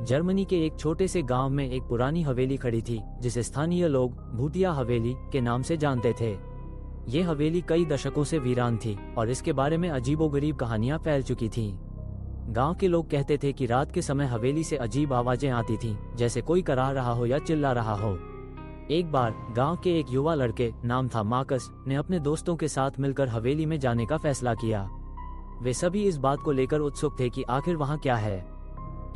Germany के एक छोटे से गांव में एक पुरानी हवेली खड़ी थी जिसे स्थानीय लोग भूतिया हवेली के नाम से जानते थे। ये हवेली कई दशकों से वीरान थी और इसके बारे में अजीबोगरीब कहानियां फैल चुकी थीं। गांव के लोग कहते थे कि रात के समय हवेली से अजीब आवाजें आती थीं, जैसे कोई कराह रहा हो या चिल्ला रहा हो। एक बार गांव के एक युवा लड़के, नाम था मार्कस, ने अपने दोस्तों के साथ मिलकर हवेली में जाने का फैसला किया। वे सभी इस बात को लेकर उत्सुक थे कि आखिर वहां क्या है।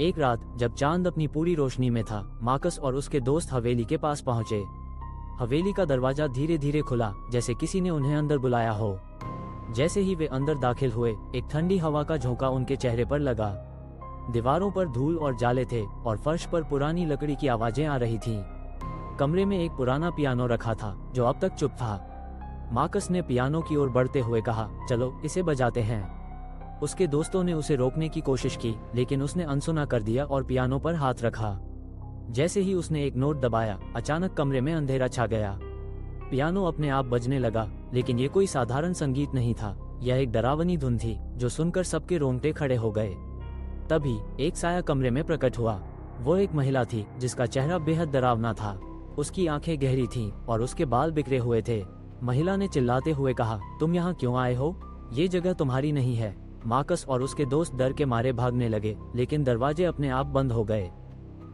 एक रात जब चांद अपनी पूरी रोशनी में था, मार्कस और उसके दोस्त हवेली के पास पहुंचे। हवेली का दरवाजा धीरे धीरे खुला, जैसे किसी ने उन्हें अंदर बुलाया हो। जैसे ही वे अंदर दाखिल हुए, एक ठंडी हवा का झोंका उनके चेहरे पर लगा। दीवारों पर धूल और जाले थे और फर्श पर पुरानी लकड़ी की आवाजें आ रही थीं। कमरे में एक पुराना पियानो रखा था जो अब तक चुप था। मार्कस ने पियानो की ओर बढ़ते हुए कहा, चलो इसे बजाते हैं। उसके दोस्तों ने उसे रोकने की कोशिश की, लेकिन उसने अनसुना कर दिया और पियानो पर हाथ रखा। जैसे ही उसने एक नोट दबाया, अचानक कमरे में अंधेरा छा गया। पियानो अपने आप बजने लगा, लेकिन ये कोई साधारण संगीत नहीं था। यह एक डरावनी धुन थी जो सुनकर सबके रोंगटे खड़े हो गए। तभी एक साया कमरे में प्रकट हुआ। वो एक महिला थी जिसका चेहरा बेहद डरावना था। उसकी आंखें गहरी थीं और उसके बाल बिखरे हुए थे। महिला ने चिल्लाते हुए कहा, तुम यहाँ क्यों आए हो? ये जगह तुम्हारी नहीं है। मार्कस और उसके दोस्त डर के मारे भागने लगे, लेकिन दरवाजे अपने आप बंद हो गए।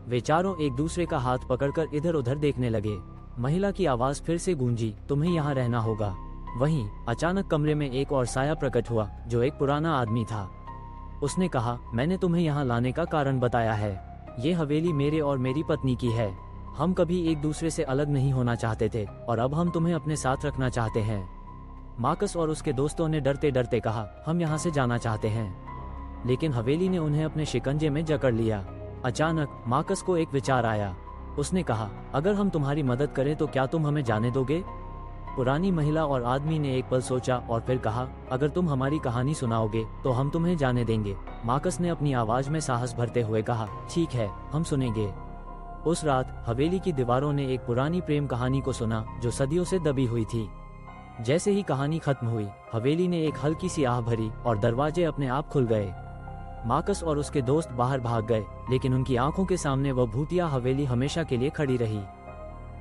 वे चारों एक दूसरे का हाथ पकड़कर इधर उधर देखने लगे। महिला की आवाज फिर से गूंजी, तुम्हें यहाँ रहना होगा। वहीं अचानक कमरे में एक और साया प्रकट हुआ जो एक पुराना आदमी था। उसने कहा, मैंने तुम्हें यहाँ लाने का कारण बताया है। ये हवेली मेरे और मेरी पत्नी की है। हम कभी एक दूसरे से अलग नहीं होना चाहते थे और अब हम तुम्हें अपने साथ रखना चाहते हैं। मार्कस और उसके दोस्तों ने डरते डरते कहा, हम यहाँ से जाना चाहते हैं, लेकिन हवेली ने उन्हें अपने शिकंजे में जकड़ लिया। अचानक मार्कस को एक विचार आया। उसने कहा, अगर हम तुम्हारी मदद करें तो क्या तुम हमें जाने दोगे? पुरानी महिला और आदमी ने एक पल सोचा और फिर कहा, अगर तुम हमारी कहानी सुनाओगे तो हम तुम्हें जाने देंगे। मार्कस ने अपनी आवाज में साहस भरते हुए कहा, ठीक है, हम सुनेंगे। उस रात हवेली की दीवारों ने एक पुरानी प्रेम कहानी को सुना जो सदियों से दबी हुई थी। जैसे ही कहानी खत्म हुई, हवेली ने एक हल्की सी आह भरी और दरवाजे अपने आप खुल गए। मार्कस और उसके दोस्त बाहर भाग गए, लेकिन उनकी आंखों के सामने वह भूतिया हवेली हमेशा के लिए खड़ी रही।